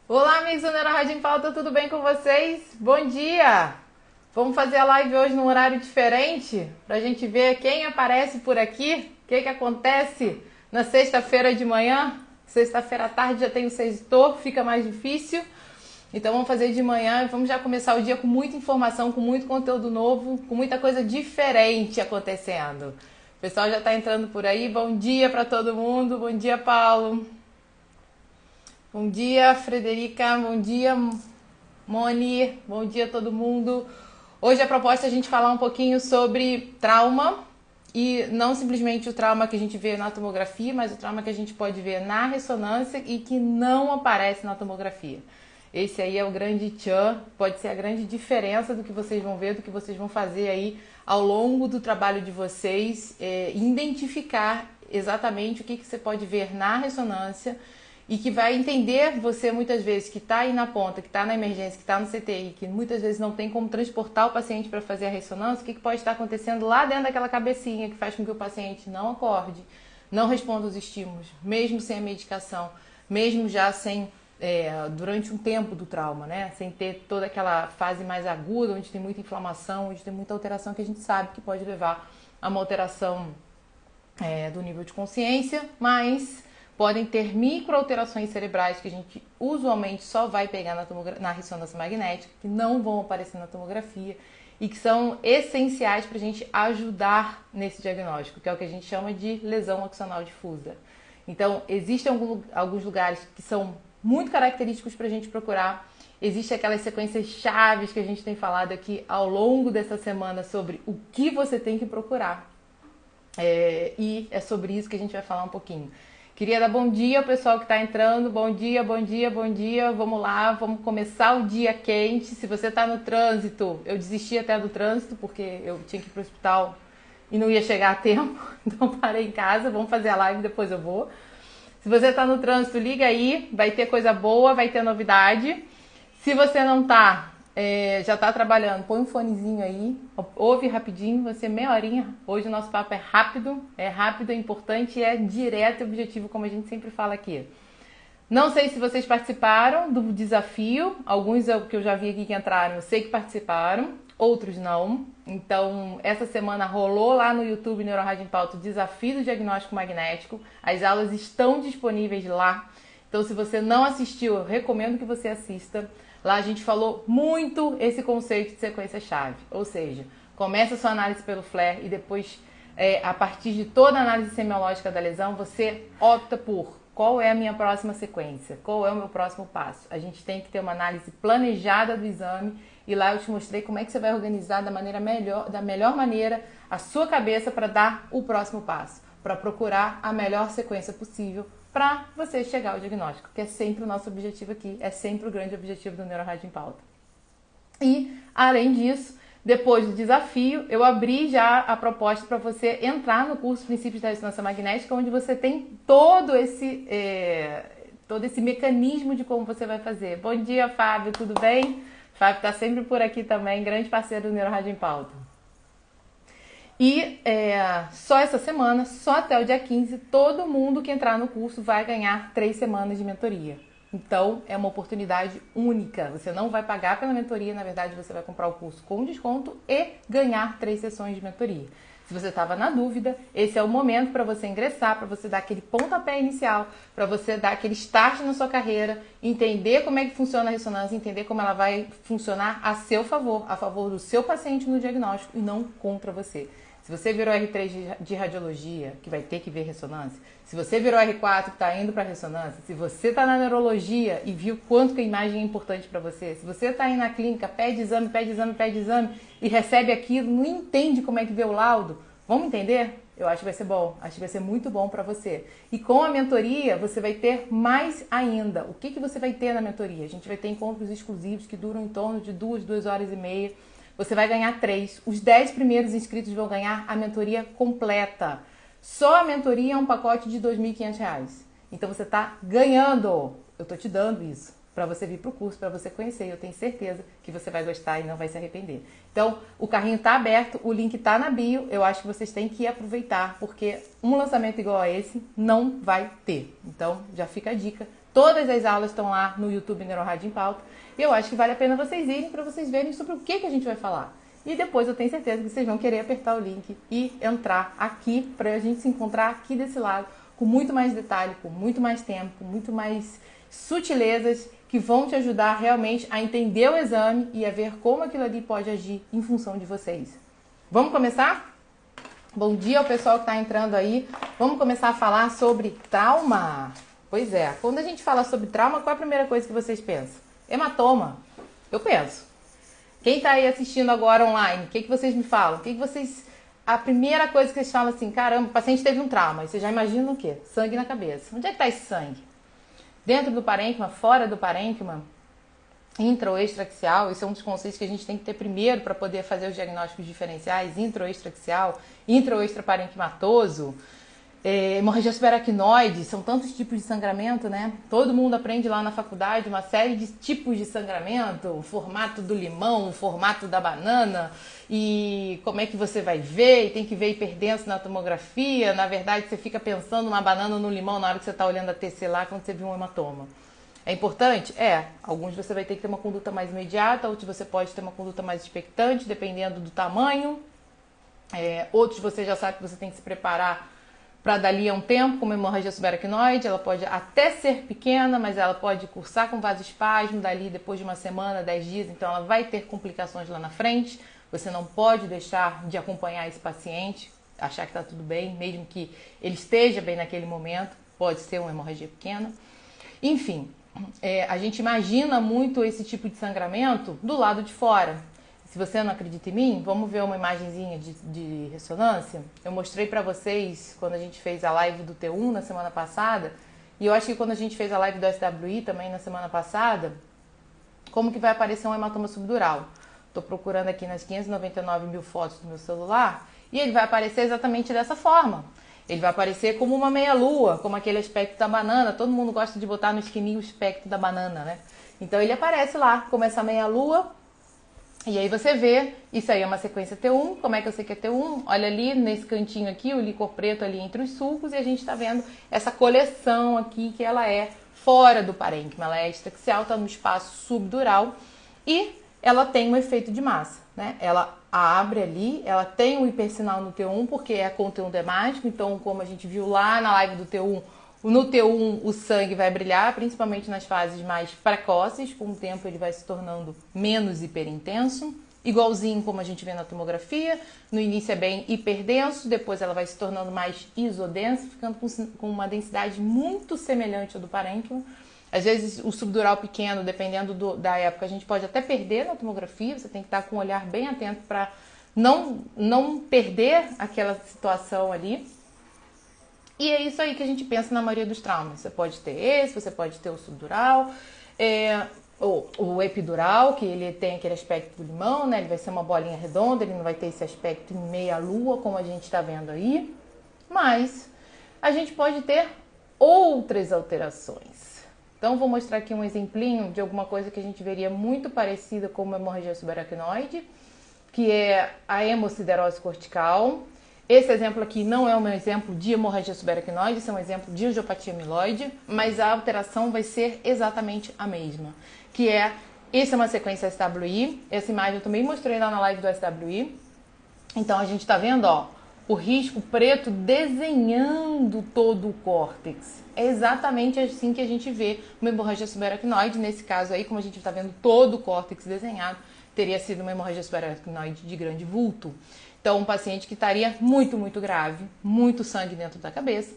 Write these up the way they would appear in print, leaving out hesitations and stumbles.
Olá, amigos do Neurorádio em Pauta, tudo bem com vocês? Bom dia! Vamos fazer a live hoje num horário diferente pra gente ver quem aparece por aqui, o que acontece na sexta-feira de manhã. Sexta-feira à tarde já tem o sextor, fica mais difícil. Então vamos fazer de manhã e vamos já começar o dia com muita informação, com muito conteúdo novo, com muita coisa diferente acontecendo. O pessoal já está entrando por aí. Bom dia para todo mundo. Bom dia, Paulo. Bom dia, Frederica. Bom dia, Moni. Bom dia a todo mundo. Hoje a proposta é a gente falar um pouquinho sobre trauma e não simplesmente o trauma que a gente vê na tomografia, mas o trauma que a gente pode ver na ressonância e que não aparece na tomografia. Esse aí é o grande tchan, pode ser a grande diferença do que vocês vão ver, do que vocês vão fazer aí ao longo do trabalho de vocês, identificar exatamente o que você pode ver na ressonância e que vai entender você muitas vezes que está aí na ponta, que está na emergência, que está no CTI, que muitas vezes não tem como transportar o paciente para fazer a ressonância, o que pode estar acontecendo lá dentro daquela cabecinha que faz com que o paciente não acorde, não responda aos estímulos, mesmo sem a medicação, mesmo já sem... durante um tempo do trauma, né? Sem ter toda aquela fase mais aguda, onde tem muita inflamação, onde tem muita alteração que a gente sabe que pode levar a uma alteração do nível de consciência, mas podem ter microalterações cerebrais que a gente usualmente só vai pegar na ressonância magnética, que não vão aparecer na tomografia e que são essenciais para a gente ajudar nesse diagnóstico, que é o que a gente chama de lesão axonal difusa. Então, existem alguns lugares que são muito característicos para a gente procurar. Existem aquelas sequências chaves que a gente tem falado aqui ao longo dessa semana sobre o que você tem que procurar. E é sobre isso que a gente vai falar um pouquinho. Queria dar bom dia ao pessoal que está entrando. Bom dia, bom dia, bom dia. Vamos lá, vamos começar o dia quente. Se você está no trânsito, eu desisti até do trânsito porque eu tinha que ir para o hospital e não ia chegar a tempo. Então parei em casa, vamos fazer a live, depois eu vou. Se você está no trânsito, liga aí, vai ter coisa boa, vai ter novidade. Se você não está, já está trabalhando, põe um fonezinho aí, ouve rapidinho, vai ser meia horinha. Hoje o nosso papo é rápido, é importante e é direto e objetivo, como a gente sempre fala aqui. Não sei se vocês participaram do desafio, alguns que eu já vi aqui que entraram, eu sei que participaram, outros não. Então, essa semana rolou lá no YouTube Neurorádio em Pauta o desafio do diagnóstico magnético. As aulas estão disponíveis lá. Então, se você não assistiu, eu recomendo que você assista. Lá a gente falou muito esse conceito de sequência-chave. Ou seja, começa a sua análise pelo FLAIR e depois, a partir de toda a análise semiológica da lesão, você opta por qual é a minha próxima sequência, qual é o meu próximo passo. A gente tem que ter uma análise planejada do exame e lá eu te mostrei como é que você vai organizar da melhor maneira a sua cabeça para dar o próximo passo, para procurar a melhor sequência possível para você chegar ao diagnóstico, que é sempre o nosso objetivo aqui, é sempre o grande objetivo do Neurorádio em Pauta. E, além disso, depois do desafio, eu abri já a proposta para você entrar no curso Princípios da Ressonância Magnética, onde você tem todo esse mecanismo de como você vai fazer. Bom dia, Fábio, tudo bem? Fábio está sempre por aqui também, grande parceiro do Neurorádio em Pauta. E só essa semana, só até o dia 15, todo mundo que entrar no curso vai ganhar 3 semanas de mentoria. Então, é uma oportunidade única. Você não vai pagar pela mentoria, na verdade, você vai comprar o curso com desconto e ganhar 3 sessões de mentoria. Se você estava na dúvida, esse é o momento para você ingressar, para você dar aquele pontapé inicial, para você dar aquele start na sua carreira, entender como é que funciona a ressonância, entender como ela vai funcionar a seu favor, a favor do seu paciente no diagnóstico e não contra você. Se você virou R3 de radiologia, que vai ter que ver ressonância, se você virou R4 que está indo para ressonância, se você está na neurologia e viu quanto que a imagem é importante para você, se você está aí na clínica, pede exame, pede exame, pede exame e recebe aquilo, não entende como é que vê o laudo, vamos entender? Eu acho que vai ser bom, acho que vai ser muito bom para você. E com a mentoria, você vai ter mais ainda. O que você vai ter na mentoria? A gente vai ter encontros exclusivos que duram em torno de 2 horas e meia. Você vai ganhar 3. Os 10 primeiros inscritos vão ganhar a mentoria completa. Só a mentoria é um pacote de R$ 2.500. Então você está ganhando. Eu estou te dando isso para você vir para o curso, para você conhecer. Eu tenho certeza que você vai gostar e não vai se arrepender. Então, o carrinho está aberto, o link está na bio. Eu acho que vocês têm que aproveitar, porque um lançamento igual a esse não vai ter. Então, já fica a dica. Todas as aulas estão lá no YouTube Neurorádio em Pauta. E eu acho que vale a pena vocês irem para vocês verem sobre o que a gente vai falar. E depois eu tenho certeza que vocês vão querer apertar o link e entrar aqui para a gente se encontrar aqui desse lado com muito mais detalhe, com muito mais tempo, com muito mais sutilezas que vão te ajudar realmente a entender o exame e a ver como aquilo ali pode agir em função de vocês. Vamos começar? Bom dia ao pessoal que está entrando aí. Vamos começar a falar sobre trauma. Pois é, quando a gente fala sobre trauma, qual é a primeira coisa que vocês pensam? Hematoma. Eu penso. Quem está aí assistindo agora online, o que vocês me falam? A primeira coisa que vocês falam assim, caramba, o paciente teve um trauma. E você já imagina o quê? Sangue na cabeça. Onde é que está esse sangue? Dentro do parênquima, fora do parênquima, intra ou extraaxial, esse é um dos conceitos que a gente tem que ter primeiro para poder fazer os diagnósticos diferenciais, intra ou extraaxial, intra ou extraparenquimatoso, hemorragia subaracnoide, são tantos tipos de sangramento, né? Todo mundo aprende lá na faculdade uma série de tipos de sangramento, o formato do limão, o formato da banana, e como é que você vai ver, e tem que ver hiperdenso na tomografia. Na verdade, você fica pensando uma banana no limão na hora que você está olhando a TC lá, quando você viu um hematoma. É importante? Alguns você vai ter que ter uma conduta mais imediata, outros você pode ter uma conduta mais expectante, dependendo do tamanho. Outros você já sabe que você tem que se preparar para dali a um tempo, como hemorragia subaracnoide. Ela pode até ser pequena, mas ela pode cursar com vasoespasmo dali depois de uma semana, 10 dias, então ela vai ter complicações lá na frente. Você não pode deixar de acompanhar esse paciente, achar que está tudo bem, mesmo que ele esteja bem naquele momento, pode ser uma hemorragia pequena. Enfim, a gente imagina muito esse tipo de sangramento do lado de fora. Se você não acredita em mim, vamos ver uma imagenzinha de ressonância. Eu mostrei para vocês quando a gente fez a live do T1 na semana passada, e eu acho que quando a gente fez a live do SWI também na semana passada, como que vai aparecer um hematoma subdural. Estou procurando aqui nas 599 mil fotos do meu celular, e ele vai aparecer exatamente dessa forma. Ele vai aparecer como uma meia-lua, como aquele aspecto da banana. Todo mundo gosta de botar no esquininho o aspecto da banana, né? Então ele aparece lá como essa meia-lua. E aí você vê, isso aí é uma sequência T1, como é que eu sei que é T1? Olha ali nesse cantinho aqui, o licor preto ali entre os sulcos, e a gente está vendo essa coleção aqui que ela é fora do parênquima, ela é extraaxial, está no espaço subdural e ela tem um efeito de massa, né? Ela abre ali, ela tem um hipersinal no T1 porque é conteúdo hemático, então como a gente viu lá na live do T1, no T1 o sangue vai brilhar, principalmente nas fases mais precoces, com o tempo ele vai se tornando menos hiperintenso, igualzinho como a gente vê na tomografia. No início é bem hiperdenso, depois ela vai se tornando mais isodensa, ficando com uma densidade muito semelhante ao do parênquima. Às vezes o subdural pequeno, dependendo da época, a gente pode até perder na tomografia, você tem que estar com um olhar bem atento para não perder aquela situação ali. E é isso aí que a gente pensa na maioria dos traumas. Você pode ter esse, você pode ter o subdural, o epidural, que ele tem aquele aspecto do limão, né? Ele vai ser uma bolinha redonda, ele não vai ter esse aspecto em meia-lua, como a gente está vendo aí. Mas a gente pode ter outras alterações. Então, vou mostrar aqui um exemplinho de alguma coisa que a gente veria muito parecida com uma hemorragia subaracnoide, que é a hemosiderose cortical. Esse exemplo aqui não é um exemplo de hemorragia subaracnoide, esse é um exemplo de angiopatia amiloide, mas a alteração vai ser exatamente a mesma, que essa é uma sequência SWI, essa imagem eu também mostrei lá na live do SWI. Então a gente está vendo, ó, o risco preto desenhando todo o córtex. É exatamente assim que a gente vê uma hemorragia subaracnoide, nesse caso aí, como a gente está vendo todo o córtex desenhado, teria sido uma hemorragia subaracnoide de grande vulto. Então, um paciente que estaria muito, muito grave, muito sangue dentro da cabeça,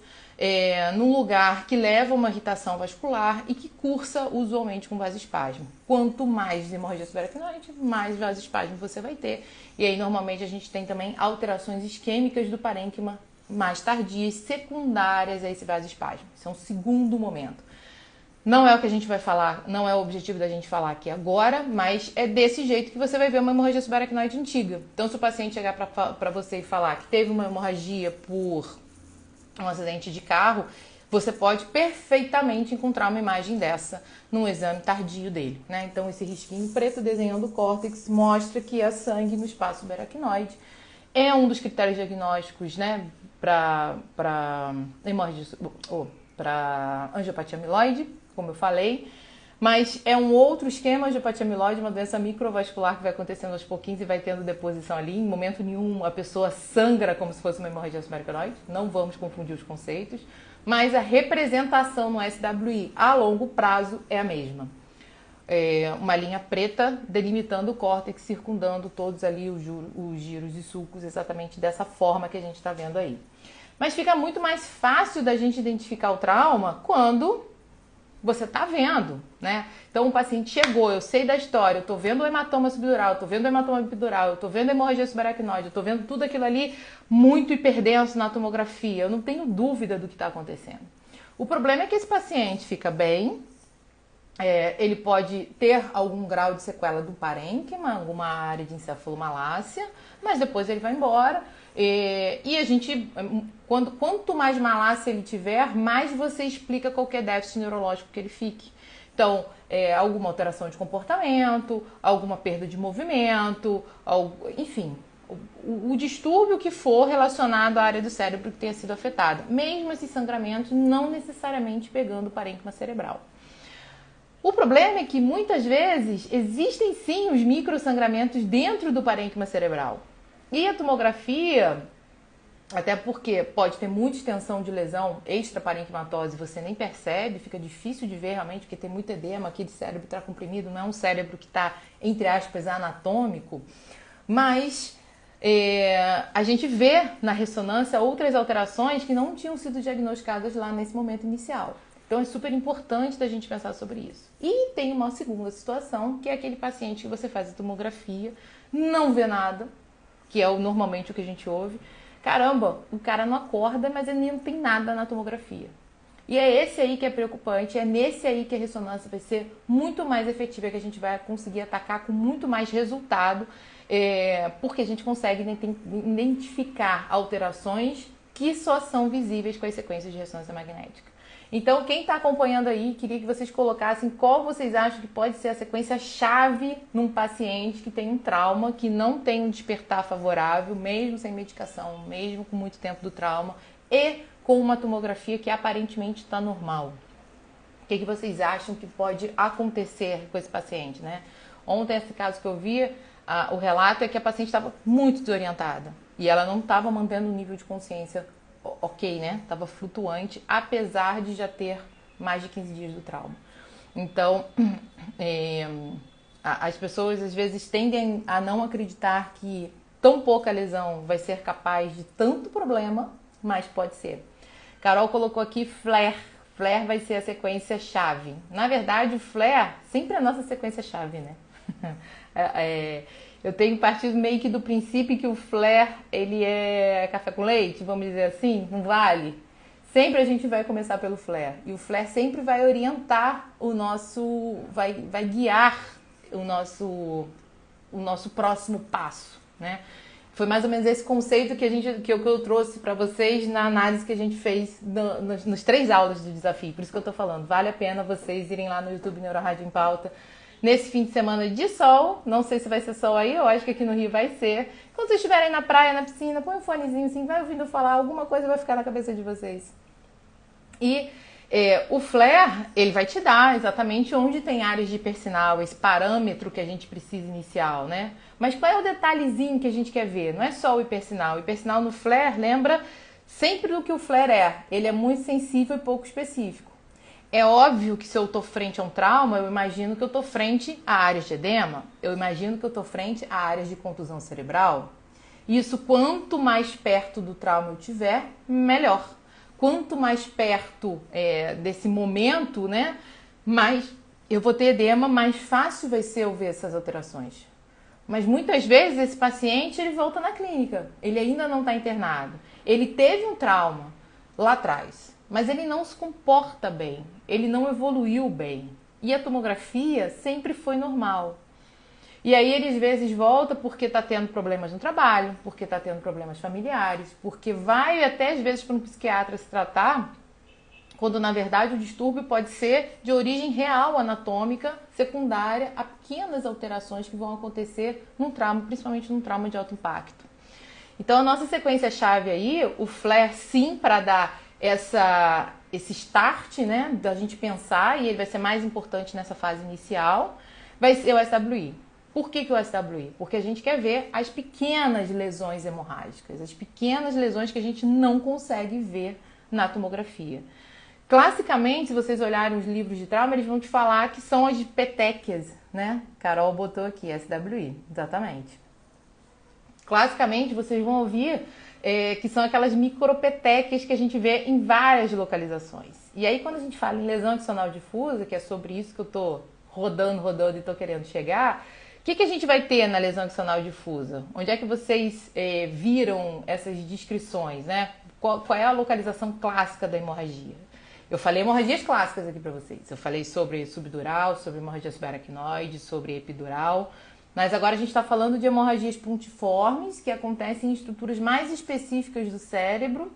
num lugar que leva uma irritação vascular e que cursa usualmente com vasoespasmo. Quanto mais hemorragia subaracnoide, mais vasoespasmo você vai ter. E aí, normalmente, a gente tem também alterações isquêmicas do parênquima mais tardias, secundárias a esse vasoespasmo. Isso é um segundo momento. Não é o que a gente vai falar, não é o objetivo da gente falar aqui agora, mas é desse jeito que você vai ver uma hemorragia subaracnoide antiga. Então, se o paciente chegar para você e falar que teve uma hemorragia por um acidente de carro, você pode perfeitamente encontrar uma imagem dessa num exame tardio dele, né? Então, esse risquinho preto desenhando o córtex mostra que há sangue no espaço subaracnoide. É um dos critérios diagnósticos, né, para hemorragia, para angiopatia amiloide, como eu falei, mas é um outro esquema de apatia amiloide, uma doença microvascular que vai acontecendo aos pouquinhos e vai tendo deposição ali. Em momento nenhum a pessoa sangra como se fosse uma hemorragia subaracnoide, não vamos confundir os conceitos, mas a representação no SWI a longo prazo é a mesma. É uma linha preta delimitando o córtex, circundando todos ali os giros e sulcos, exatamente dessa forma que a gente está vendo aí. Mas fica muito mais fácil da gente identificar o trauma quando você está vendo, né? Então o paciente chegou, eu sei da história, eu estou vendo o hematoma subdural, eu estou vendo o hematoma epidural, eu estou vendo a hemorragia subaracnoide, eu estou vendo tudo aquilo ali muito hiperdenso na tomografia, eu não tenho dúvida do que está acontecendo. O problema é que esse paciente fica bem, ele pode ter algum grau de sequela do parênquima, alguma área de encefalomalácia, mas depois ele vai embora. E a gente, quanto mais malácia ele tiver, mais você explica qualquer déficit neurológico que ele fique. Então, alguma alteração de comportamento, alguma perda de movimento, enfim, o distúrbio que for relacionado à área do cérebro que tenha sido afetada. Mesmo esses sangramentos não necessariamente pegando o parênquima cerebral. O problema é que muitas vezes existem sim os microsangramentos dentro do parênquima cerebral. E a tomografia, até porque pode ter muita extensão de lesão extraparenquimatose, você nem percebe, fica difícil de ver realmente, porque tem muito edema aqui de cérebro intracomprimido, não é um cérebro que está, entre aspas, anatômico, mas a gente vê na ressonância outras alterações que não tinham sido diagnosticadas lá nesse momento inicial. Então é super importante da gente pensar sobre isso. E tem uma segunda situação, que é aquele paciente que você faz a tomografia, não vê nada, que é normalmente o que a gente ouve. Caramba, o cara não acorda, mas ele não tem nada na tomografia. E é esse aí que é preocupante, é nesse aí que a ressonância vai ser muito mais efetiva, que a gente vai conseguir atacar com muito mais resultado, porque a gente consegue identificar alterações que só são visíveis com as sequências de ressonância magnética. Então, quem está acompanhando aí, queria que vocês colocassem qual vocês acham que pode ser a sequência-chave num paciente que tem um trauma, que não tem um despertar favorável, mesmo sem medicação, mesmo com muito tempo do trauma, e com uma tomografia que aparentemente está normal. O que vocês acham que pode acontecer com esse paciente, né? Ontem, esse caso que eu vi, o relato é que a paciente estava muito desorientada e ela não estava mantendo o nível de consciência ok, né? Estava flutuante, apesar de já ter mais de 15 dias do trauma. Então, as pessoas às vezes tendem a não acreditar que tão pouca lesão vai ser capaz de tanto problema, mas pode ser. Carol colocou aqui flare. Flare vai ser a sequência-chave. Na verdade, o flare sempre é a nossa sequência-chave, né? Eu tenho partido meio que do princípio que o flare, ele é café com leite, vamos dizer assim, não vale. Sempre a gente vai começar pelo flare. E o flare sempre vai orientar o nosso, vai guiar o nosso próximo passo, né? Foi mais ou menos esse conceito que eu trouxe para vocês na análise que a gente fez nos 3 aulas do desafio. Por isso que eu tô falando, vale a pena vocês irem lá no YouTube Neurorádio em Pauta, nesse fim de semana de sol, não sei se vai ser sol aí, eu acho que aqui no Rio vai ser. Quando vocês estiverem na praia, na piscina, põe um fonezinho assim, vai ouvindo falar, alguma coisa vai ficar na cabeça de vocês. E o flare, ele vai te dar exatamente onde tem áreas de hipersinal, esse parâmetro que a gente precisa inicial, né? Mas qual é o detalhezinho que a gente quer ver? Não é só o hipersinal. O hipersinal no flare, lembra sempre do que o flare é. Ele é muito sensível e pouco específico. É óbvio que se eu estou frente a um trauma, eu imagino que eu estou frente a áreas de edema, eu imagino que eu estou frente a áreas de contusão cerebral. Isso, quanto mais perto do trauma eu tiver, melhor. Quanto mais perto desse momento, né, mais eu vou ter edema, mais fácil vai ser eu ver essas alterações. Mas muitas vezes esse paciente ele volta na clínica, ele ainda não está internado. Ele teve um trauma lá atrás, mas ele não se comporta bem, ele não evoluiu bem. E a tomografia sempre foi normal. E aí ele às vezes volta porque está tendo problemas no trabalho, porque está tendo problemas familiares, porque vai até às vezes para um psiquiatra se tratar, quando na verdade o distúrbio pode ser de origem real anatômica, secundária a pequenas alterações que vão acontecer num trauma, principalmente num trauma de alto impacto. Então a nossa sequência-chave aí, o flare sim para dar esse start, né, da gente pensar, e ele vai ser mais importante nessa fase inicial, vai ser o SWI. Por que o SWI? Porque a gente quer ver as pequenas lesões hemorrágicas, as pequenas lesões que a gente não consegue ver na tomografia. Classicamente, se vocês olharem os livros de trauma, eles vão te falar que são as petequias, né? Carol botou aqui, SWI, exatamente. Classicamente, vocês vão ouvir que são aquelas micropetequias que a gente vê em várias localizações. E aí, quando a gente fala em lesão adicional difusa, que é sobre isso que eu tô rodando e tô querendo chegar, o que a gente vai ter na lesão adicional difusa? Onde é que vocês viram essas descrições, né? Qual é a localização clássica da hemorragia? Eu falei hemorragias clássicas aqui para vocês. Eu falei sobre subdural, sobre hemorragia subaracnoide, sobre epidural. Mas agora a gente está falando de hemorragias pontiformes, que acontecem em estruturas mais específicas do cérebro,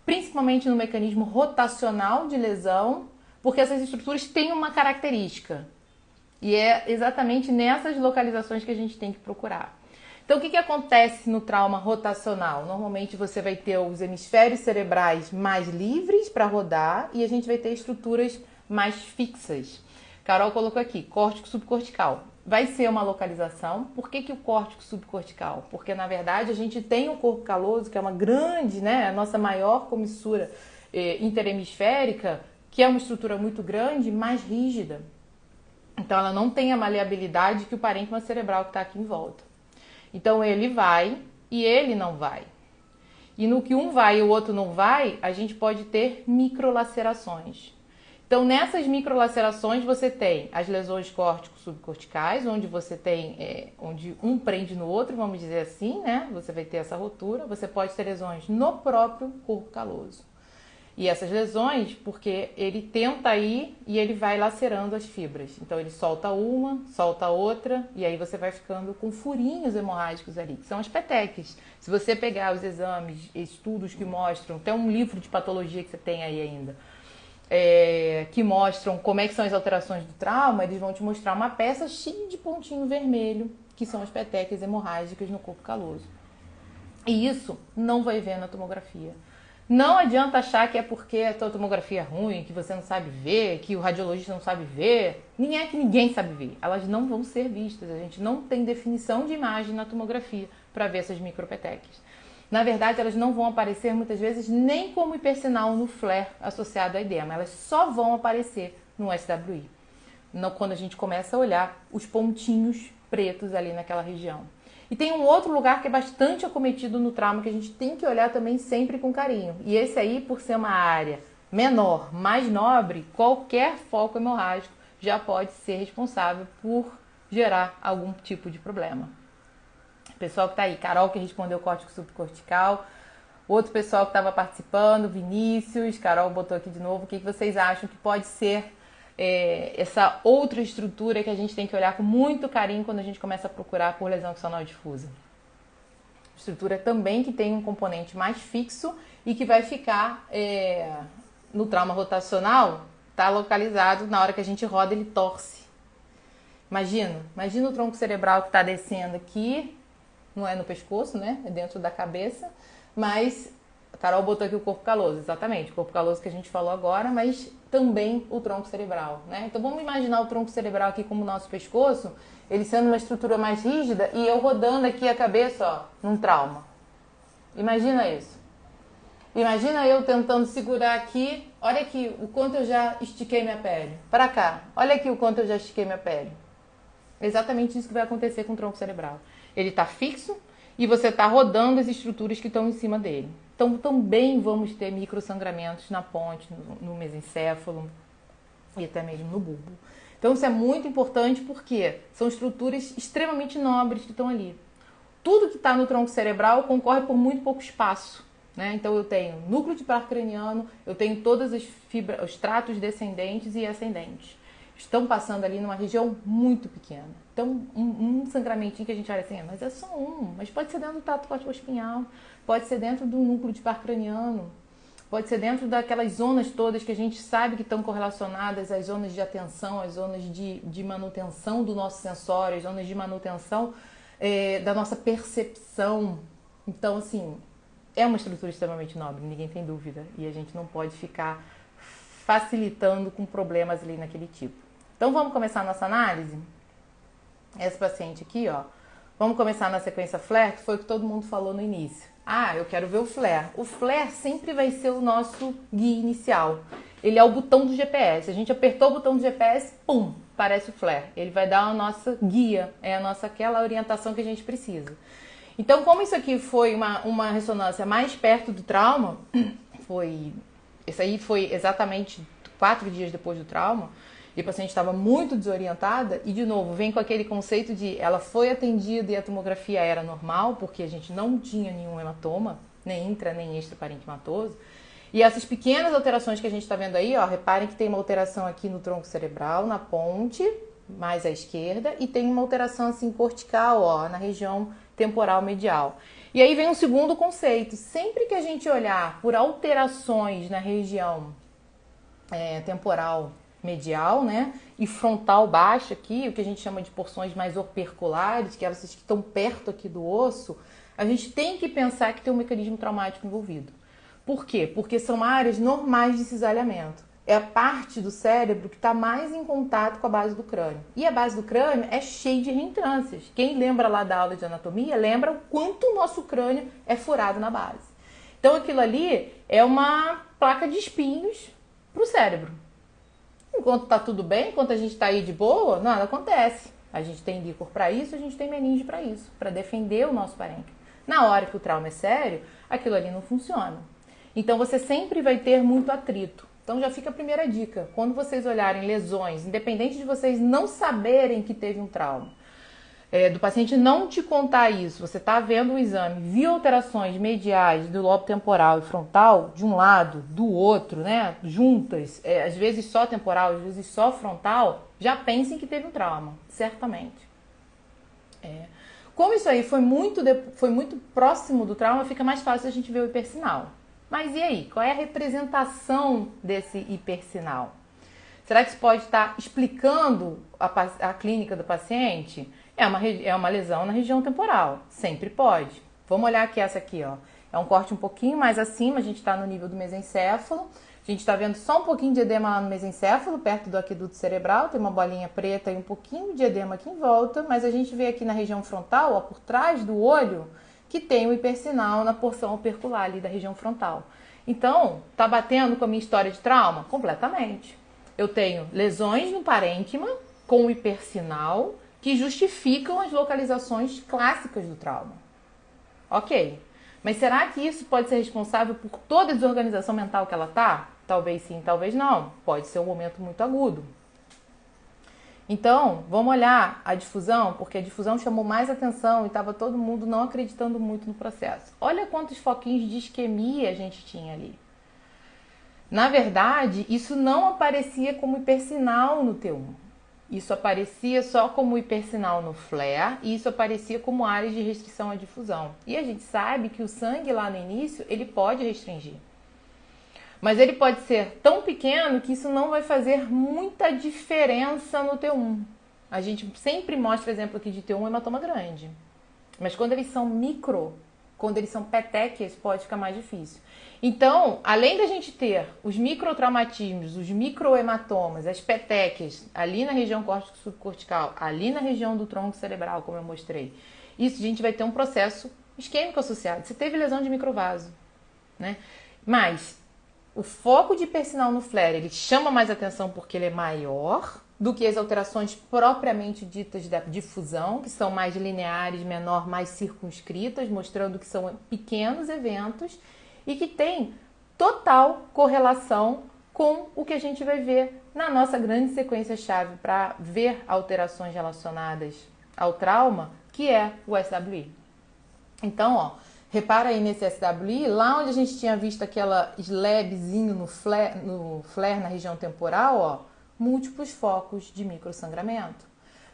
principalmente no mecanismo rotacional de lesão, porque essas estruturas têm uma característica. E é exatamente nessas localizações que a gente tem que procurar. Então, o que acontece no trauma rotacional? Normalmente você vai ter os hemisférios cerebrais mais livres para rodar e a gente vai ter estruturas mais fixas. Carol colocou aqui, córtex subcortical. Vai ser uma localização. Por que o córtex subcortical? Porque, na verdade, a gente tem o corpo caloso, que é uma grande, né, a nossa maior comissura interhemisférica, que é uma estrutura muito grande, mais rígida. Então, ela não tem a maleabilidade que o parênquima cerebral que está aqui em volta. Então, ele vai e ele não vai. E no que um vai e o outro não vai, a gente pode ter microlacerações. Então, nessas microlacerações, você tem as lesões córtico-subcorticais, onde você tem, onde um prende no outro, vamos dizer assim, né? Você vai ter essa rotura. Você pode ter lesões no próprio corpo caloso. E essas lesões, porque ele tenta ir e ele vai lacerando as fibras. Então ele solta uma, solta outra, e aí você vai ficando com furinhos hemorrágicos ali, que são as petequias. Se você pegar os exames, estudos que mostram, tem um livro de patologia que você tem aí ainda, que mostram como é que são as alterações do trauma, eles vão te mostrar uma peça cheia de pontinho vermelho, que são as petequias hemorrágicas no corpo caloso. E isso não vai ver na tomografia. Não adianta achar que é porque a tua tomografia é ruim, que você não sabe ver, que o radiologista não sabe ver. Nem é que ninguém sabe ver. Elas não vão ser vistas. A gente não tem definição de imagem na tomografia para ver essas micropetequias. Na verdade, elas não vão aparecer muitas vezes nem como hipersinal no flare associado a edema. Elas só vão aparecer no SWI, quando a gente começa a olhar os pontinhos pretos ali naquela região. E tem um outro lugar que é bastante acometido no trauma, que a gente tem que olhar também sempre com carinho. E esse aí, por ser uma área menor, mais nobre, qualquer foco hemorrágico já pode ser responsável por gerar algum tipo de problema. O pessoal que está aí, Carol que respondeu córtex subcortical, outro pessoal que estava participando, Vinícius, Carol botou aqui de novo, o que vocês acham que pode ser essa outra estrutura que a gente tem que olhar com muito carinho quando a gente começa a procurar por lesão axonal difusa? Estrutura também que tem um componente mais fixo e que vai ficar no trauma rotacional, está localizado na hora que a gente roda, ele torce. Imagina o tronco cerebral que está descendo aqui, não é no pescoço, né? É dentro da cabeça, mas a Carol botou aqui o corpo caloso, exatamente, o corpo caloso que a gente falou agora, mas também o tronco cerebral, né? Então vamos imaginar o tronco cerebral aqui como o nosso pescoço, ele sendo uma estrutura mais rígida e eu rodando aqui a cabeça, ó, num trauma. Imagina isso. Imagina eu tentando segurar aqui, olha aqui o quanto eu já estiquei minha pele. Para cá, olha aqui o quanto eu já estiquei minha pele. É exatamente isso que vai acontecer com o tronco cerebral. Ele está fixo e você está rodando as estruturas que estão em cima dele. Então, também vamos ter microsangramentos na ponte, no mesencéfalo e até mesmo no bulbo. Então, isso é muito importante porque são estruturas extremamente nobres que estão ali. Tudo que está no tronco cerebral concorre por muito pouco espaço, né? Então, eu tenho núcleo de par craniano, eu tenho todas as fibras, os tratos descendentes e ascendentes. Estão passando ali numa região muito pequena. Então, um sangramentinho que a gente olha assim, mas é só um. Mas pode ser dentro do trato corticoespinhal, pode ser dentro do núcleo de par craniano, pode ser dentro daquelas zonas todas que a gente sabe que estão correlacionadas às zonas de atenção, às zonas de manutenção do nosso sensório, às zonas de manutenção da nossa percepção. Então, assim, é uma estrutura extremamente nobre, ninguém tem dúvida. E a gente não pode ficar facilitando com problemas ali naquele tipo. Então vamos começar a nossa análise? Esse paciente aqui, ó, vamos começar na sequência flare, que foi o que todo mundo falou no início. Ah, eu quero ver o flare. O flare sempre vai ser o nosso guia inicial. Ele é o botão do GPS. A gente apertou o botão do GPS, pum, aparece o flare. Ele vai dar a nossa guia, é a nossa aquela orientação que a gente precisa. Então, como isso aqui foi uma ressonância mais perto do trauma, isso aí foi exatamente 4 dias depois do trauma, e a paciente estava muito desorientada, e de novo, vem com aquele conceito de ela foi atendida e a tomografia era normal, porque a gente não tinha nenhum hematoma, nem intra, nem extraparenquimatoso. E essas pequenas alterações que a gente está vendo aí, ó, reparem que tem uma alteração aqui no tronco cerebral, na ponte, mais à esquerda, e tem uma alteração assim cortical, ó, na região temporal medial. E aí vem um segundo conceito. Sempre que a gente olhar por alterações na região temporal medial, né, e frontal baixa aqui, o que a gente chama de porções mais operculares, que elas estão perto aqui do osso, a gente tem que pensar que tem um mecanismo traumático envolvido. Por quê? Porque são áreas normais de cisalhamento. É a parte do cérebro que está mais em contato com a base do crânio. E a base do crânio é cheia de reentrâncias. Quem lembra lá da aula de anatomia, lembra o quanto o nosso crânio é furado na base. Então aquilo ali é uma placa de espinhos para o cérebro. Enquanto está tudo bem, enquanto a gente está aí de boa, nada acontece. A gente tem líquor para isso, a gente tem meninge para isso, para defender o nosso parênquima. Na hora que o trauma é sério, aquilo ali não funciona. Então você sempre vai ter muito atrito. Então já fica a primeira dica. Quando vocês olharem lesões, independente de vocês não saberem que teve um trauma, do paciente não te contar isso, você está vendo o exame, viu alterações mediais do lobo temporal e frontal, de um lado, do outro, né, juntas, às vezes só temporal, às vezes só frontal, já pensem que teve um trauma, certamente. Como isso aí foi muito próximo do trauma, fica mais fácil a gente ver o hipersinal. Mas e aí? Qual é a representação desse hipersinal? Será que isso pode estar explicando a clínica do paciente? É uma lesão na região temporal. Sempre pode. Vamos olhar aqui essa aqui, ó. É um corte um pouquinho mais acima, a gente está no nível do mesencéfalo. A gente está vendo só um pouquinho de edema lá no mesencéfalo, perto do aqueduto cerebral. Tem uma bolinha preta e um pouquinho de edema aqui em volta. Mas a gente vê aqui na região frontal, ó, por trás do olho, que tem o hipersinal na porção opercular ali da região frontal. Então, tá batendo com a minha história de trauma? Completamente. Eu tenho lesões no parênquima com o hipersinal que justificam as localizações clássicas do trauma. Ok. Mas será que isso pode ser responsável por toda a desorganização mental que ela tá? Talvez sim, talvez não. Pode ser um momento muito agudo. Então, vamos olhar a difusão, porque a difusão chamou mais atenção e estava todo mundo não acreditando muito no processo. Olha quantos foquinhos de isquemia a gente tinha ali. Na verdade, isso não aparecia como hipersinal no T1. Isso aparecia só como hipersinal no flare e isso aparecia como áreas de restrição à difusão. E a gente sabe que o sangue lá no início, ele pode restringir. Mas ele pode ser tão pequeno que isso não vai fazer muita diferença no T1. A gente sempre mostra exemplo aqui de T1 hematoma grande. Mas quando eles são micro, quando eles são petequias, pode ficar mais difícil. Então, além da gente ter os microtraumatismos, os microhematomas, as petequias, ali na região córtico subcortical, ali na região do tronco cerebral, como eu mostrei, isso a gente vai ter um processo isquêmico associado. Você teve lesão de microvaso, né? Mas o foco de hipersinal no flare, ele chama mais atenção porque ele é maior do que as alterações propriamente ditas da difusão, que são mais lineares, menor, mais circunscritas, mostrando que são pequenos eventos e que tem total correlação com o que a gente vai ver na nossa grande sequência-chave para ver alterações relacionadas ao trauma, que é o SWI. Então, ó, repara aí nesse SWI, lá onde a gente tinha visto aquela slabzinho no flare na região temporal, ó, múltiplos focos de microsangramento.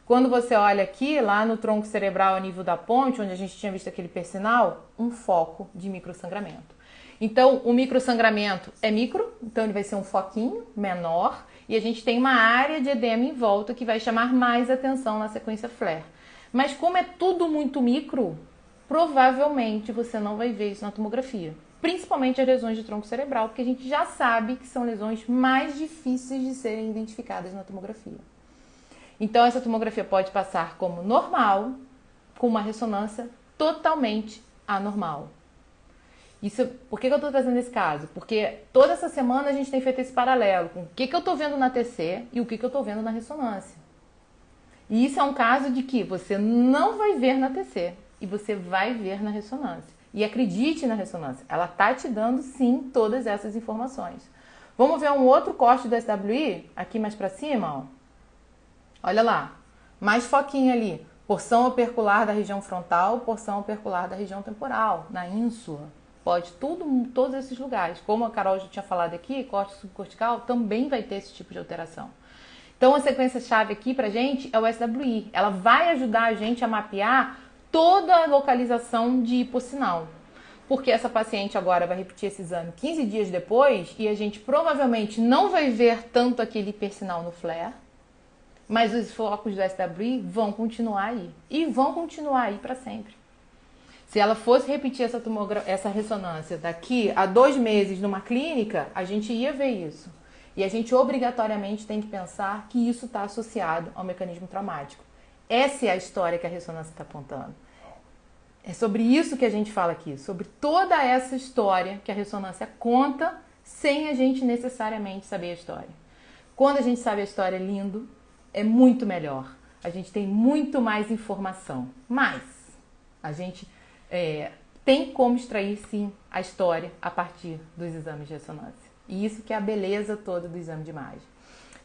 Quando você olha aqui, lá no tronco cerebral a nível da ponte, onde a gente tinha visto aquele hipersinal, um foco de microsangramento. Então, o microsangramento é micro, então ele vai ser um foquinho menor, e a gente tem uma área de edema em volta que vai chamar mais atenção na sequência flare. Mas como é tudo muito micro, provavelmente você não vai ver isso na tomografia. principalmente as lesões de tronco cerebral, porque a gente já sabe que são lesões mais difíceis de serem identificadas na tomografia. Então, essa tomografia pode passar como normal, com uma ressonância totalmente anormal. Isso, por que eu estou trazendo esse caso? Porque toda essa semana a gente tem feito esse paralelo com o que eu estou vendo na TC e o que eu estou vendo na ressonância. E isso é um caso de que você não vai ver na TC e você vai ver na ressonância. E acredite na ressonância, ela está te dando sim todas essas informações. Vamos ver um outro corte do SWI, aqui mais para cima, ó. Olha lá, mais foquinho ali, porção opercular da região frontal, porção opercular da região temporal, na ínsula. Pode todos esses lugares. Como a Carol já tinha falado aqui, corte subcortical também vai ter esse tipo de alteração. Então a sequência-chave aqui pra gente é o SWI. Ela vai ajudar a gente a mapear toda a localização de hipossinal. Porque essa paciente agora vai repetir esse exame 15 dias depois e a gente provavelmente não vai ver tanto aquele hipersinal no flare, mas os focos do SWI vão continuar aí. E vão continuar aí para sempre. Se ela fosse repetir essa ressonância daqui a 2 meses numa clínica, a gente ia ver isso. E a gente obrigatoriamente tem que pensar que isso está associado ao mecanismo traumático. Essa é a história que a ressonância está apontando. É sobre isso que a gente fala aqui, sobre toda essa história que a ressonância conta sem a gente necessariamente saber a história. Quando a gente sabe a história, é lindo, é muito melhor. A gente tem muito mais informação. Mas a gente tem como extrair, sim, a história a partir dos exames de ressonância. E isso que é a beleza toda do exame de imagem.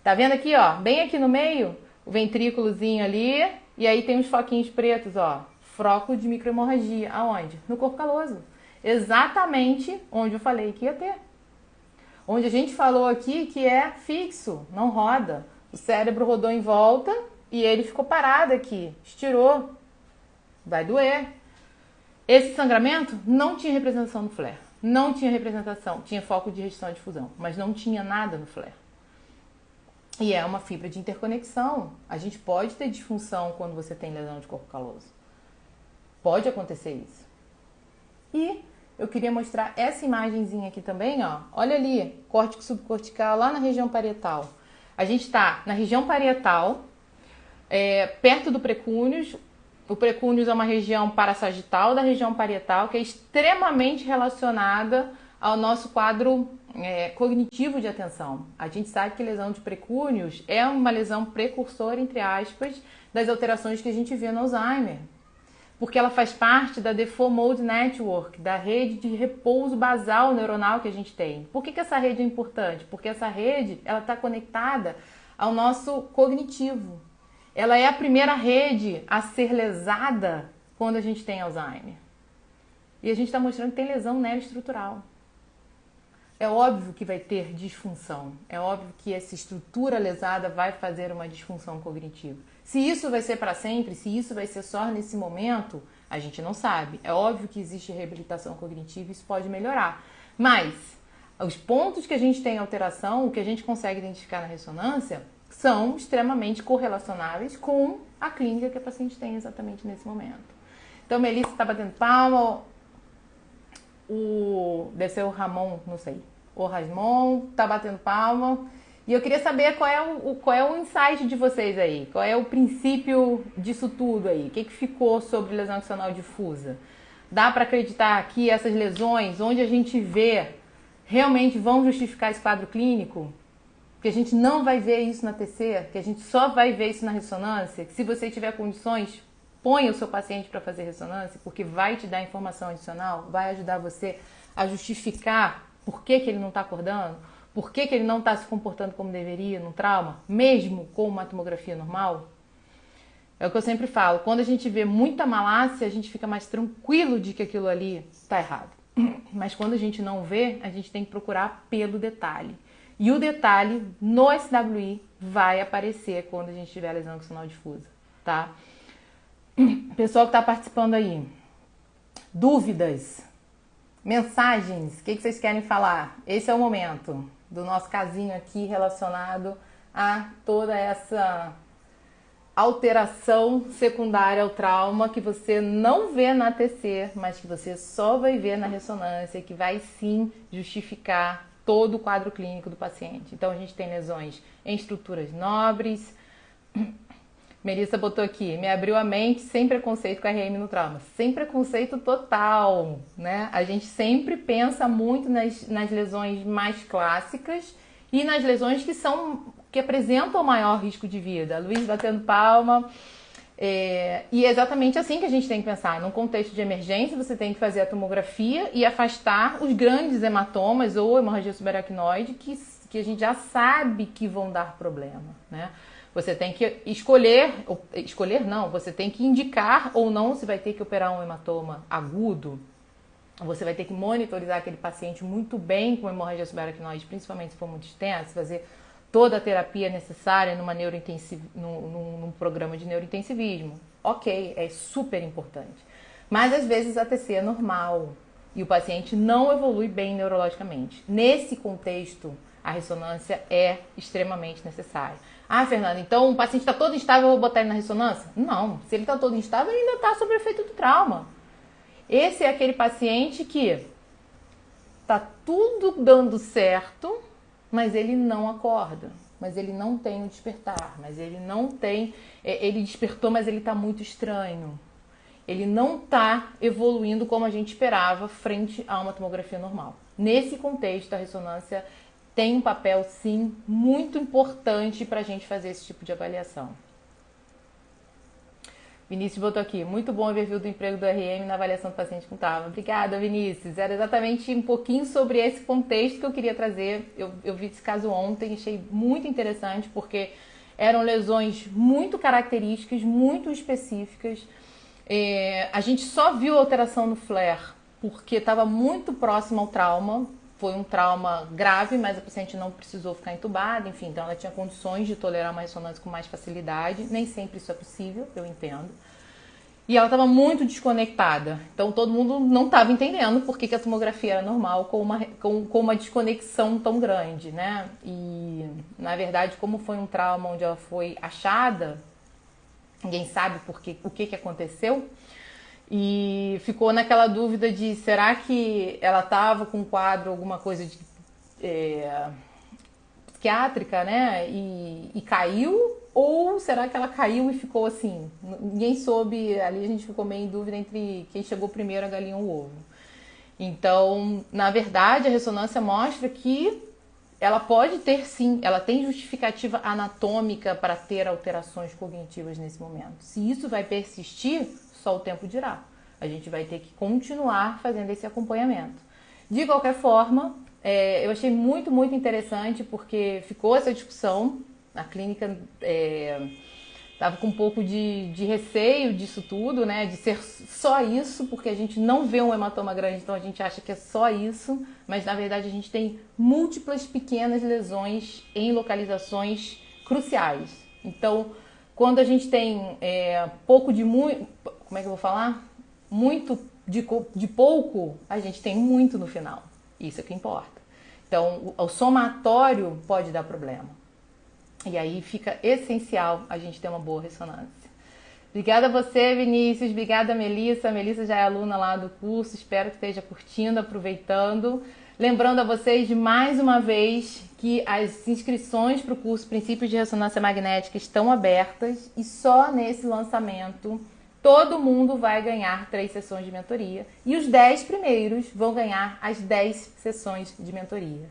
Tá vendo aqui, ó? Bem aqui no meio, o ventrículozinho ali, e aí tem uns foquinhos pretos, ó. Froco de microhemorragia. Aonde? No corpo caloso. Exatamente onde eu falei que ia ter. Onde a gente falou aqui que é fixo, não roda. O cérebro rodou em volta e ele ficou parado aqui, estirou. Vai doer. Esse sangramento não tinha representação no flare. Não tinha representação. Tinha foco de restrição à difusão, mas não tinha nada no flare. E é uma fibra de interconexão. A gente pode ter disfunção quando você tem lesão de corpo caloso. Pode acontecer isso. E eu queria mostrar essa imagenzinha aqui também, ó. Olha ali, córtex subcortical lá na região parietal. A gente está na região parietal, perto do precúneus. O precúneus é uma região parassagital da região parietal que é extremamente relacionada ao nosso quadro cognitivo de atenção. A gente sabe que lesão de precúneos é uma lesão precursora, entre aspas, das alterações que a gente vê no Alzheimer. Porque ela faz parte da Default Mode Network, da rede de repouso basal neuronal que a gente tem. Por que essa rede é importante? Porque essa rede está conectada ao nosso cognitivo. Ela é a primeira rede a ser lesada quando a gente tem Alzheimer. E a gente está mostrando que tem lesão neuroestrutural. É óbvio que vai ter disfunção. É óbvio que essa estrutura lesada vai fazer uma disfunção cognitiva. Se isso vai ser para sempre, se isso vai ser só nesse momento, a gente não sabe. É óbvio que existe reabilitação cognitiva e isso pode melhorar. Mas os pontos que a gente tem alteração, o que a gente consegue identificar na ressonância, são extremamente correlacionáveis com a clínica que a paciente tem exatamente nesse momento. Então, Melissa está batendo palma, deve ser o Ramon, não sei, o Rasmon está batendo palma. E eu queria saber qual é o insight de vocês aí, qual é o princípio disso tudo aí, o que ficou sobre lesão axonal difusa? Dá para acreditar que essas lesões, onde a gente vê, realmente vão justificar esse quadro clínico? Que a gente não vai ver isso na TC, que a gente só vai ver isso na ressonância, que se você tiver condições, ponha o seu paciente para fazer ressonância, porque vai te dar informação adicional, vai ajudar você a justificar por que ele não está acordando, por que ele não está se comportando como deveria no trauma, mesmo com uma tomografia normal. É o que eu sempre falo, quando a gente vê muita malácia, a gente fica mais tranquilo de que aquilo ali está errado. Mas quando a gente não vê, a gente tem que procurar pelo detalhe. E o detalhe no SWI vai aparecer quando a gente tiver lesão axonal difusa, tá? Pessoal que está participando aí, dúvidas, mensagens, o que vocês querem falar? Esse é o momento do nosso casinho aqui relacionado a toda essa alteração secundária ao trauma que você não vê na TC, mas que você só vai ver na ressonância, que vai sim justificar todo o quadro clínico do paciente. Então a gente tem lesões em estruturas nobres. Melissa botou aqui, me abriu a mente sem preconceito com RM no trauma. Sem preconceito total, né? A gente sempre pensa muito nas lesões mais clássicas e nas lesões que apresentam maior risco de vida. Luiz batendo palma. E é exatamente assim que a gente tem que pensar. Num contexto de emergência, você tem que fazer a tomografia e afastar os grandes hematomas ou hemorragia subaracnoide que a gente já sabe que vão dar problema, né? Você tem que você tem que indicar ou não se vai ter que operar um hematoma agudo. Você vai ter que monitorizar aquele paciente muito bem com hemorragia subaracnoide, principalmente se for muito extenso, fazer toda a terapia necessária num programa de neurointensivismo. Ok, é super importante. Mas às vezes a TC é normal e o paciente não evolui bem neurologicamente. Nesse contexto, a ressonância é extremamente necessária. Ah, Fernanda, então o paciente está todo instável, eu vou botar ele na ressonância? Não, se ele está todo instável, ele ainda está sob efeito do trauma. Esse é aquele paciente que está tudo dando certo, mas ele não acorda, mas ele não tem o despertar, mas ele não tem... Ele despertou, mas ele está muito estranho. Ele não está evoluindo como a gente esperava frente a uma tomografia normal. Nesse contexto, a ressonância tem um papel, sim, muito importante para a gente fazer esse tipo de avaliação. Vinícius botou aqui, muito bom ver o do emprego do RM na avaliação do paciente com trauma. Obrigada, Vinícius. Era exatamente um pouquinho sobre esse contexto que eu queria trazer. Eu vi esse caso ontem, achei muito interessante, porque eram lesões muito características, muito específicas. A gente só viu alteração no flare porque estava muito próximo ao trauma. Foi um trauma grave, mas a paciente não precisou ficar entubada, enfim, então ela tinha condições de tolerar uma ressonância com mais facilidade. Nem sempre isso é possível, eu entendo. E ela estava muito desconectada, então todo mundo não estava entendendo por que a tomografia era normal com uma desconexão tão grande, né? E, na verdade, como foi um trauma onde ela foi achada, ninguém sabe o que aconteceu. E ficou naquela dúvida de será que ela estava com um quadro, alguma coisa de psiquiátrica, né? E caiu, ou será que ela caiu e ficou assim? Ninguém soube, ali a gente ficou meio em dúvida entre quem chegou primeiro, a galinha ou o ovo. Então, na verdade, a ressonância mostra que ela pode ter sim, ela tem justificativa anatômica para ter alterações cognitivas nesse momento. Se isso vai persistir, só o tempo dirá. A gente vai ter que continuar fazendo esse acompanhamento. De qualquer forma, eu achei muito, muito interessante porque ficou essa discussão. A clínica estava com um pouco de receio disso tudo, né? De ser só isso, porque a gente não vê um hematoma grande, então a gente acha que é só isso. Mas, na verdade, a gente tem múltiplas pequenas lesões em localizações cruciais. Então, quando a gente tem pouco de muito... Como é que eu vou falar? Muito de pouco, a gente tem muito no final. Isso é que importa. Então, o somatório pode dar problema. E aí fica essencial a gente ter uma boa ressonância. Obrigada a você, Vinícius. Obrigada, Melissa. A Melissa já é aluna lá do curso. Espero que esteja curtindo, aproveitando. Lembrando a vocês, de mais uma vez, que as inscrições para o curso Princípios de Ressonância Magnética estão abertas e só nesse lançamento todo mundo vai ganhar 3 sessões de mentoria e os 10 primeiros vão ganhar as 10 sessões de mentoria.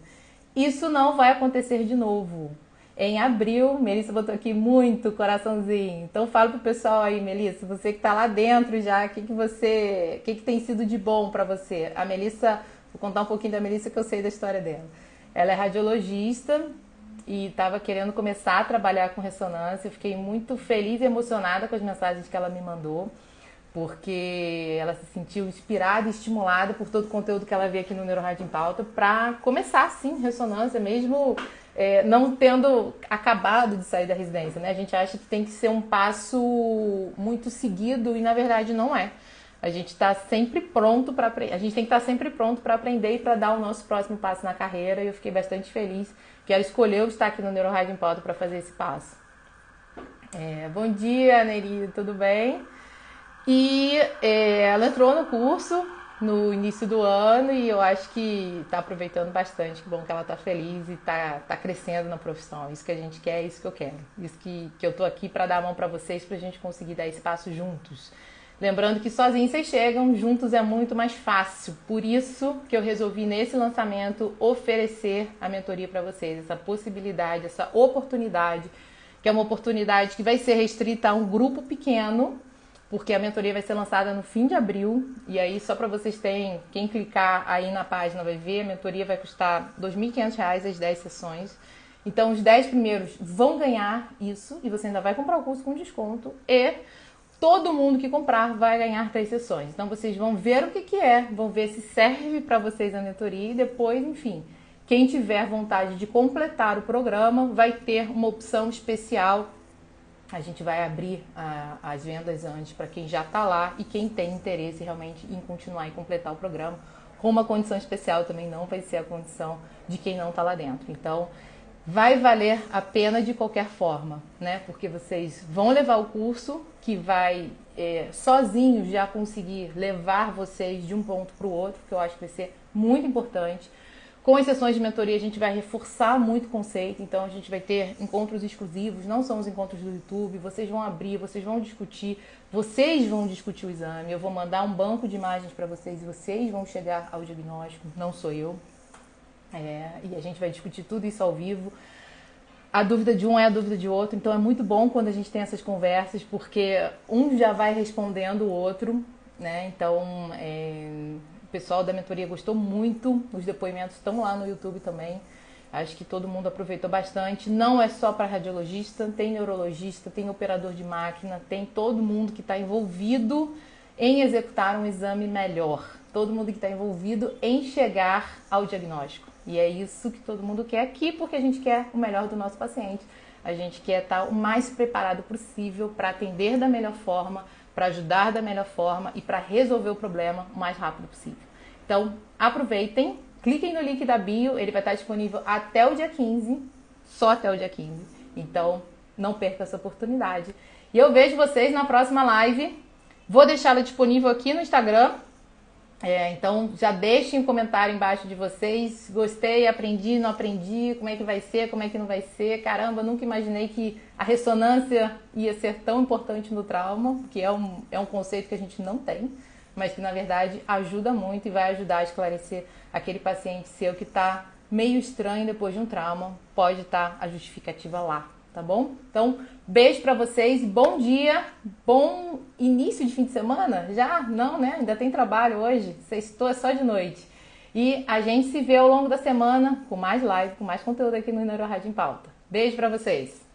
Isso não vai acontecer de novo. Em abril, Melissa botou aqui muito coraçãozinho. Então fala pro pessoal aí, Melissa, você que tá lá dentro já, o que tem sido de bom para você? A Melissa, vou contar um pouquinho da Melissa que eu sei da história dela. Ela é radiologista e estava querendo começar a trabalhar com ressonância. Eu fiquei muito feliz e emocionada com as mensagens que ela me mandou, porque ela se sentiu inspirada e estimulada por todo o conteúdo que ela vê aqui no NeuroRádio em Pauta para começar, sim, ressonância, mesmo não tendo acabado de sair da residência, né? A gente acha que tem que ser um passo muito seguido e, na verdade, não é. A gente está sempre pronto para aprender. A gente tem que estar sempre pronto para aprender e para dar o nosso próximo passo na carreira. E eu fiquei bastante feliz que ela escolheu estar aqui no NeuroRádio em Pauta para fazer esse passo. Bom dia, Neri, tudo bem? E ela entrou no curso no início do ano e eu acho que está aproveitando bastante. Que bom que ela está feliz e tá crescendo na profissão. Isso que a gente quer, isso que eu quero. Isso que eu tô aqui para dar a mão para vocês, para a gente conseguir dar esse passo juntos. Lembrando que sozinhos vocês chegam, juntos é muito mais fácil. Por isso que eu resolvi nesse lançamento oferecer a mentoria para vocês, essa possibilidade, essa oportunidade, que é uma oportunidade que vai ser restrita a um grupo pequeno, porque a mentoria vai ser lançada no fim de abril. E aí, só para vocês terem, quem clicar aí na página vai ver, a mentoria vai custar R$ 2.500 as 10 sessões. Então, os 10 primeiros vão ganhar isso e você ainda vai comprar o curso com desconto e todo mundo que comprar vai ganhar 3 sessões. Então, vocês vão ver o que é, vão ver se serve para vocês a mentoria e depois, enfim, quem tiver vontade de completar o programa vai ter uma opção especial. A gente vai abrir as vendas antes para quem já está lá e quem tem interesse realmente em continuar e completar o programa com uma condição especial também, não vai ser a condição de quem não está lá dentro. Então, vai valer a pena de qualquer forma, né? Porque vocês vão levar o curso que vai sozinhos já conseguir levar vocês de um ponto para o outro, que eu acho que vai ser muito importante. Com as sessões de mentoria a gente vai reforçar muito o conceito, então a gente vai ter encontros exclusivos, não são os encontros do YouTube, vocês vão abrir, vocês vão discutir o exame, eu vou mandar um banco de imagens para vocês e vocês vão chegar ao diagnóstico, não sou eu. E a gente vai discutir tudo isso ao vivo. A dúvida de um é a dúvida de outro, então é muito bom quando a gente tem essas conversas, porque um já vai respondendo o outro, né? Então, o pessoal da mentoria gostou muito, os depoimentos estão lá no YouTube também. Acho que todo mundo aproveitou bastante. Não é só para radiologista, tem neurologista, tem operador de máquina, tem todo mundo que está envolvido em executar um exame melhor. Todo mundo que está envolvido em chegar ao diagnóstico. E é isso que todo mundo quer aqui, porque a gente quer o melhor do nosso paciente. A gente quer estar o mais preparado possível para atender da melhor forma, para ajudar da melhor forma e para resolver o problema o mais rápido possível. Então, aproveitem, cliquem no link da bio, ele vai estar disponível até o dia 15, só até o dia 15. Então, não perca essa oportunidade. E eu vejo vocês na próxima live. Vou deixá-la disponível aqui no Instagram. Então, já deixem um comentário embaixo de vocês. Gostei, aprendi, não aprendi, como é que vai ser, como é que não vai ser. Caramba, nunca imaginei que a ressonância ia ser tão importante no trauma, que é um conceito que a gente não tem, mas que na verdade ajuda muito e vai ajudar a esclarecer aquele paciente seu que está meio estranho depois de um trauma. Pode estar a justificativa lá, tá bom? Então, beijo pra vocês, bom dia, bom início de fim de semana? Já? Não, né? Ainda tem trabalho hoje, sextou é só de noite. E a gente se vê ao longo da semana com mais live, com mais conteúdo aqui no NeuroRádio em Pauta. Beijo pra vocês!